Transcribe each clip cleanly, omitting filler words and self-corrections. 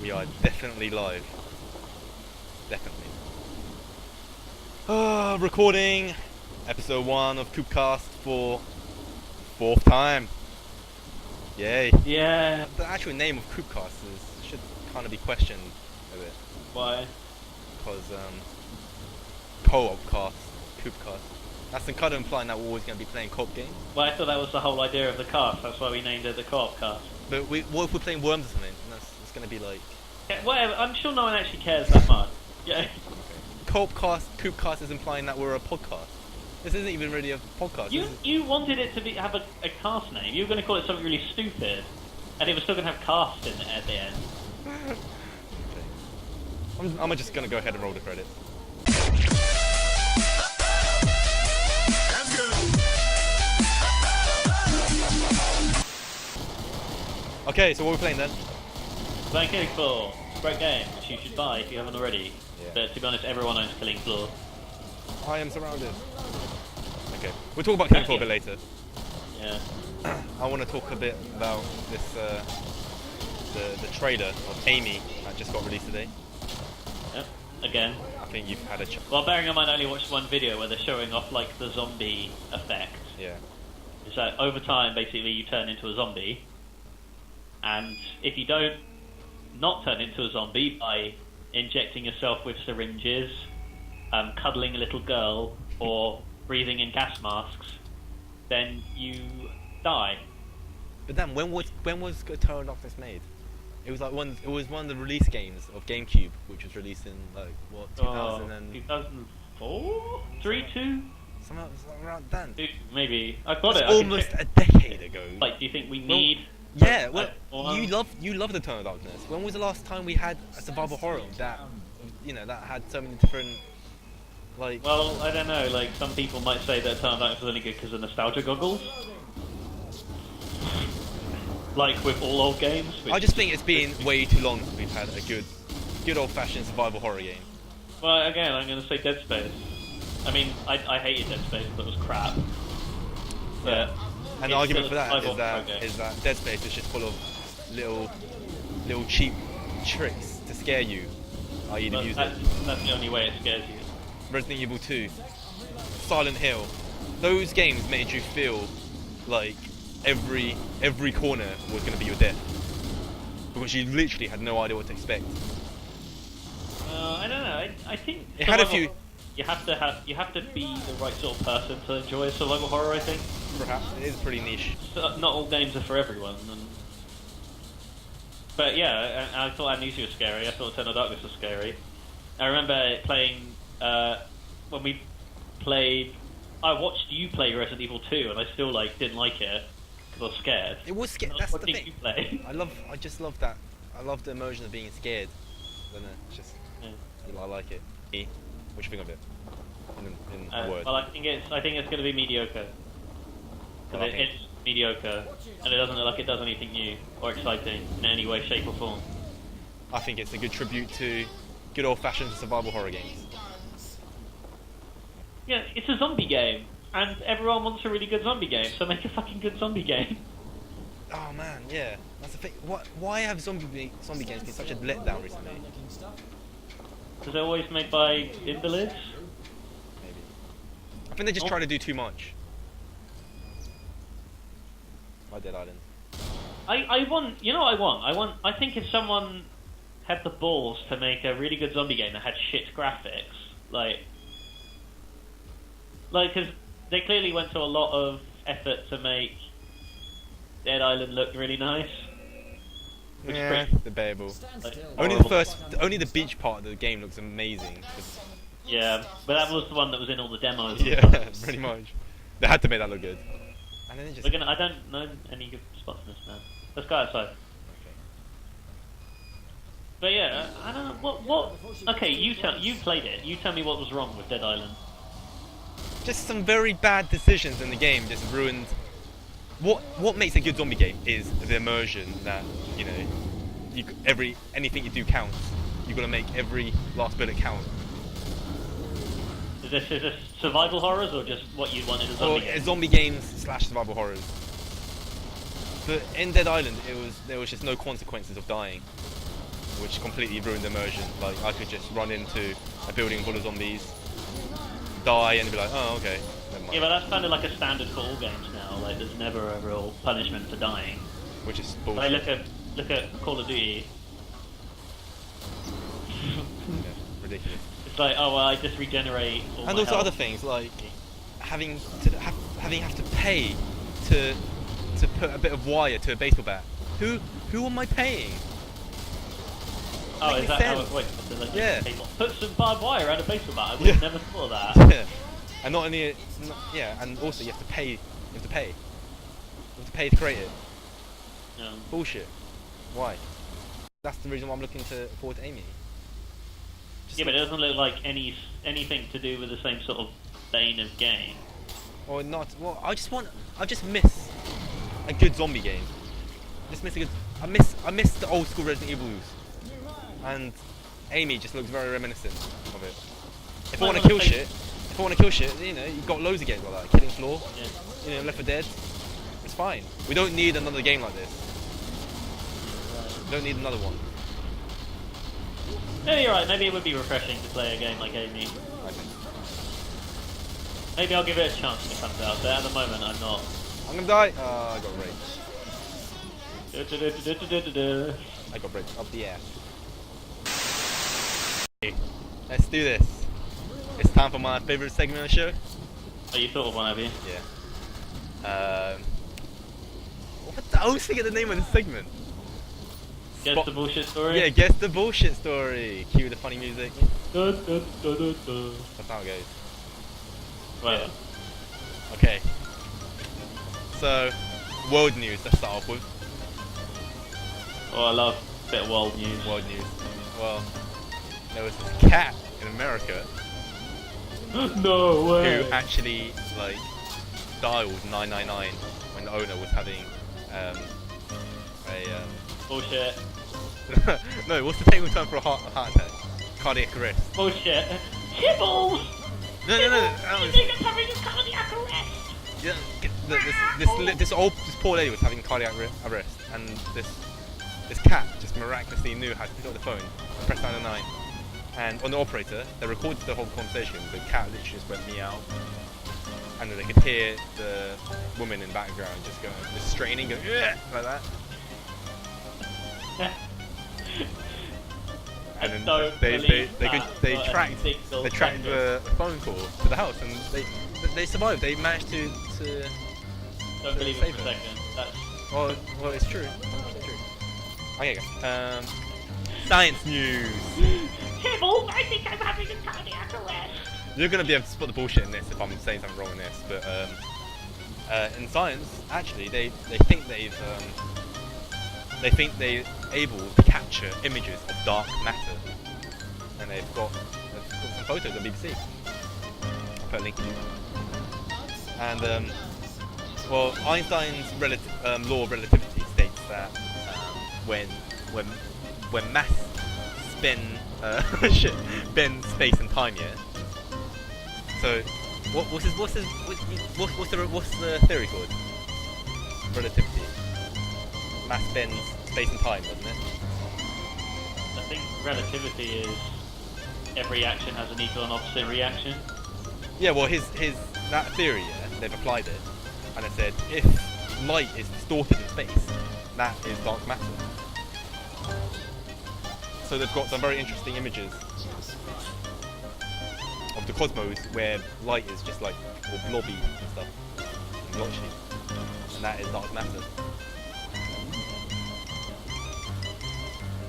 We are definitely live. Definitely. Recording episode 1 of Coopcast for 4th time. Yay. Yeah. The actual name of Coopcast should kind of be questioned a bit. Why? Because, co-op cast, Coopcast. That's kind of implying that we're always going to be playing co-op games. Well, I thought that was the whole idea of the cast. That's why we named it the co-op cast. But what if we're playing Worms or something? It's going to be like... Yeah, whatever. I'm sure no one actually cares that much. Yeah. Co-op cast, Coopcast is implying that we're a podcast. This isn't even really a podcast. You wanted it to have a cast name. You were going to call it something really stupid, and it was still going to have cast in it at the end. Okay. I'm just going to go ahead and roll the credits. Okay, so what are we playing then? Playing Killing Floor. Great game, which you should buy if you haven't already. Yeah. But to be honest, everyone owns Killing Floor. I am surrounded. Okay, we'll talk about Killing Floor a bit later. Yeah. I want to talk a bit about this, the trailer of Amy that just got released today. Yep. Again. I think you've had a Well, bearing in mind I only watched one video where they're showing off like the zombie effect. Yeah. So over time, basically, you turn into a zombie. And if you don't not turn into a zombie by injecting yourself with syringes, cuddling a little girl, or breathing in gas masks, then you die. But then, when was Tower of Darkness made? It was like one of the release games of GameCube, which was released in like what 2004, 3, 2. Something around then. Maybe I got That's it. almost a decade ago. Like, do you think we need? Yeah, well, you love the Tower of Darkness. When was the last time we had a survival horror that had so many different, like? Well, I don't know. Like, some people might say that Tower of Darkness was only good because of nostalgia goggles. Like with all old games. I just think it's been way too long since we've had a good old-fashioned survival horror game. Well, again, I'm going to say Dead Space. I mean, I hated Dead Space, but it was crap. Yeah. And the argument for that is that Dead Space is just full of little cheap tricks to scare you, i.e. the music. That's the only way it scares you. Resident Evil 2, Silent Hill, those games made you feel like every corner was going to be your death, because you literally had no idea what to expect. I don't know. I think it had a few. You have to be the right sort of person to enjoy survival horror, I think. Perhaps it is pretty niche. So, not all games are for everyone. But yeah, I thought Amnesia was scary. I thought Eternal Darkness was scary. I remember playing when we played. I watched you play Resident Evil 2, and I still didn't like it because I was scared. It was scary. That's the thing. You play. I just love that. I love the emotion of being scared. I don't know. It's just I like it. What do you think of it? In a word. Well, I think it's going to be mediocre. Because it's mediocre, and it doesn't look like it does anything new or exciting in any way, shape, or form. I think it's a good tribute to good old-fashioned survival horror games. Yeah, it's a zombie game, and everyone wants a really good zombie game, so make a fucking good zombie game. Oh man, yeah, that's the thing. Why have zombie games been such a letdown recently? Because they're always made by invalids? Maybe. I think they just try to do too much. Like Dead Island. I want... You know what I want? I think if someone had the balls to make a really good zombie game that had shit graphics, because they clearly went to a lot of effort to make Dead Island look really nice. Yeah, debatable. Only the beach part of the game looks amazing. Yeah, but that was the one that was in all the demos. Yeah, pretty much. They had to make that look good. And then it just... I don't know any good spots in this now. Let's go outside. Okay. But yeah, I don't know what. Okay, you played it. You tell me what was wrong with Dead Island. Just some very bad decisions in the game just ruined. What makes a good zombie game is the immersion that anything you do counts. You've got to make every last bullet count. Is this survival horrors or just what you wanted a zombie game? Zombie games / survival horrors. But in Dead Island, there was just no consequences of dying. which completely ruined the immersion. Like, I could just run into a building full of zombies, die, and be like, oh, okay, never mind. Yeah, but that's kind of like a standard for all games now. Like, there's never a real punishment for dying. Which is Like, bullshit. look at Call of Duty. Yeah, ridiculous. It's like, oh well, I just regenerate. All And my also health. other things like having to pay to put a bit of wire to a baseball bat. Who am I paying? Oh, Makes is that sense. how it works? So, like, Yeah. Put some barbed wire around a baseball bat. I would Yeah. have never thought of that. Yeah. And not only yeah, and also you have to pay. You have to pay. You have to pay to create it. Bullshit. Why? That's the reason why I'm looking forward to Amy. Yeah, but it doesn't look like anything to do with the same sort of vein of game. Or not. Well, I just miss a good zombie game. I miss the old school Resident Evils. And Amy just looks very reminiscent of it. If I want to kill shit, you know, you've got loads of games like that. Killing Floor, Yeah. you know, Left 4 Dead. It's fine. We don't need another game like this. We don't need another one. No, you're right. Maybe it would be refreshing to play a game like Amy. I think. Maybe I'll give it a chance when it comes out. But at the moment, I'm not. I'm gonna die. I got rage. Du-du-du-du-du-du-du. I got rage up the air. Let's do this. It's time for my favourite segment of the show. Oh, you thought of one, have you? Yeah. I always forget the name of the segment. Guess the bullshit story? Yeah, guess the bullshit story. Cue the funny music. Du, du, du, du, du. That's how it goes. Well, Okay. So, world news. Let's start off with oh, I love a bit of world news. world news. Well, there was this cat in America No way. who actually like dialed 999 when the owner was having a Bullshit. no, what's the technical term for a heart attack? Cardiac arrest. Bullshit. Kibbles! No, that was, You think it's having a cardiac arrest? yeah, this poor lady was having cardiac arrest, and this cat just miraculously knew how to pick up the phone and press 999. And on the operator, they recorded the whole conversation. The cat literally just went meow, and then they could hear the woman in the background just going, just straining, going "Ugh," like that. And then they tracked the phone call to the house, and they survived. They managed to Don't believe it for a second. That's well, it's true. It's true. Okay, science news. Kibbles, I think I'm having a cardiac arrest. You're gonna be able to spot the bullshit in this if I'm saying something wrong in this, but in science, actually, they think they're able to capture images of dark matter, and they've got some photos on BBC. I'll put a link in it. And well, Einstein's law of relativity states that when mass bends space and time, yeah. So what's the theory called? Relativity. Mass bends space and time, doesn't it? I think relativity is every action has an equal and opposite reaction. Yeah, well, that theory, yeah, they've applied it, and it said if light is distorted in space, that is dark matter. So they've got some very interesting images of the cosmos where light is just like all blobby and stuff, and blotchy, and that is dark matter.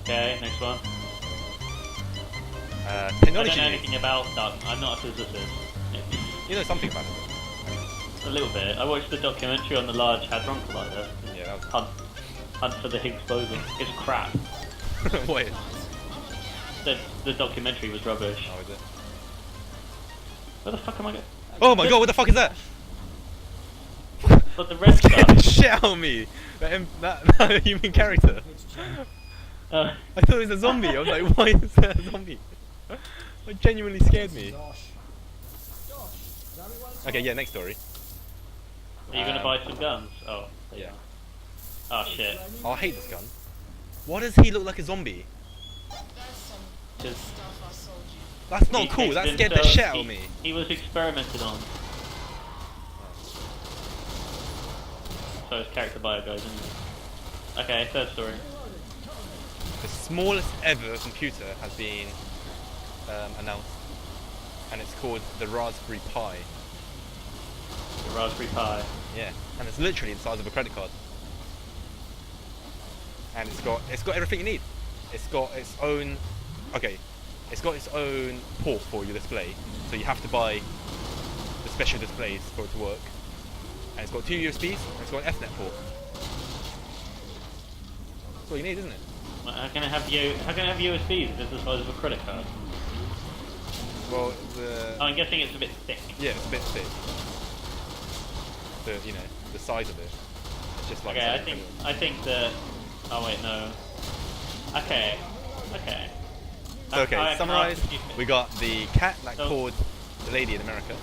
Okay, next one. I Technology don't know news. anything about dark. I'm not a physicist. You know something about it. A little bit. I watched the documentary on the Large Hadron Collider. Yeah, that was Hunt for the Higgs boson. It's crap. what is? The documentary was rubbish. Oh, is it? Where the fuck am I going? Oh my god, what the fuck is that? But the red Scared the stuff. shit out of me. That human character. I thought it was a zombie. I was like, why is that a zombie? It genuinely scared me. Okay, yeah, next story. Are you gonna buy some guns? Oh, there you Yeah. are. Oh shit. Oh, I hate this gun. Why does he look like a zombie? 'cause That's not he cool. That texted scared the himself- shit out of me. He was experimented on. So his character bio goes in. Okay, third story. The smallest ever computer has been announced, and it's called the Raspberry Pi. The Raspberry Pi. Yeah, and it's literally the size of a credit card. And it's got everything you need. It's got its own port for your display, so you have to buy the special displays for it to work. And it's got 2 USBs, and it's got an Ethernet port. That's all you need, isn't it? How can I have USBs if it's the size of a credit card? Well, I'm guessing it's a bit thick. yeah, it's a bit thick. The size of it. It's just like. Okay, I think that. Oh wait, no. Okay. Okay, summarize. We got the cat that Oh. called the lady in America.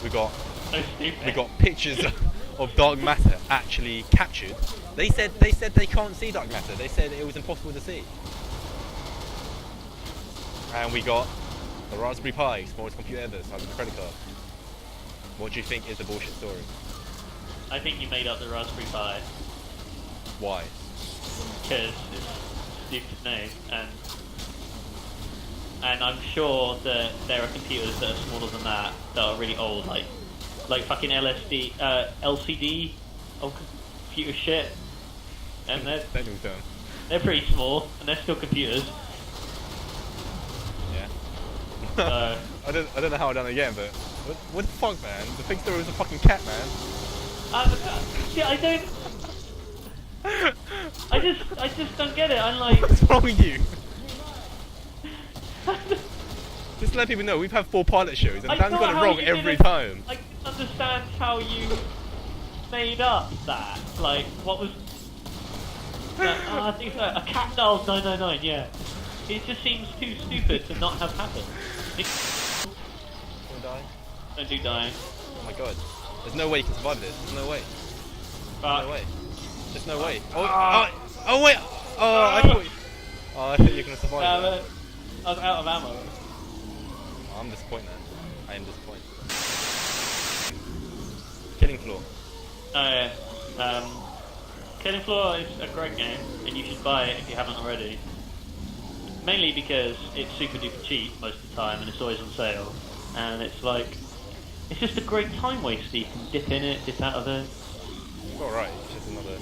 We got So stupid. we got pictures of dark matter actually captured. They said they can't see dark matter. They said it was impossible to see. And we got the Raspberry Pi, smallest computer ever, size of a credit card. What do you think is the bullshit story? I think you made up the Raspberry Pi Why? because it's a stupid name, and I'm sure that there are computers that are smaller than that are really old, like fucking LCD old computer shit, and Technical term. they're pretty small and they're still computers. Yeah. So I don't know how I done it again, but what the fuck, man? The big story was a fucking cat, man. yeah, I don't. I just don't get it. I'm like, What's wrong with you? Just to let people know, we've had 4 pilot shows, and I Dan's thought got it how wrong you every didn't- time. I didn't understand how you made up that. Like, what was? I think it's a cat dials 999. Yeah, it just seems too stupid to not have happened. Gonna die? Don't do dying. Oh my god. There's no way you can survive this. There's no way. But No way. There's no way. Oh wait! Oh, I thought you were gonna survive that. I was out of ammo. Oh, I'm disappointed, man. I am disappointed. Killing Floor. Oh yeah. Killing Floor is a great game, and you should buy it if you haven't already. Mainly because it's super duper cheap most of the time, and it's always on sale. And it's like, it's just a great time waster. You can dip in it, dip out of it. It's alright. It's just another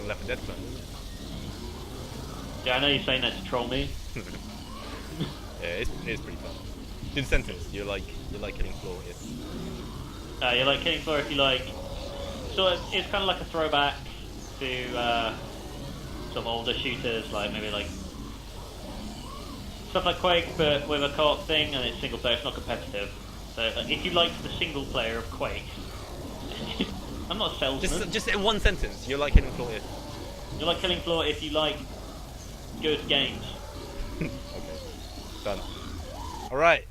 Left 4 Dead clone, isn't it? Yeah, I know you're saying that to troll me. Yeah, it's pretty fun. Do the sentence. You like Killing Floor if. You like Killing Floor if you like. So it's kind of like a throwback to some older shooters, like maybe like stuff like Quake, but with a co-op thing, and it's single player. It's not competitive. So if you like the single player of Quake, I'm not a salesman. Just in one sentence. You like Killing Floor if. You like Killing Floor if you like good games. Okay. Done. Alright.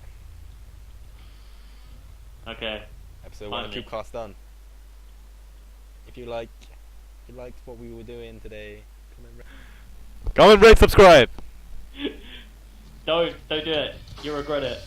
Okay. Episode 1 of Finally. Cubecast done. If you liked what we were doing today, comment, rate, subscribe. Don't do it. You'll regret it.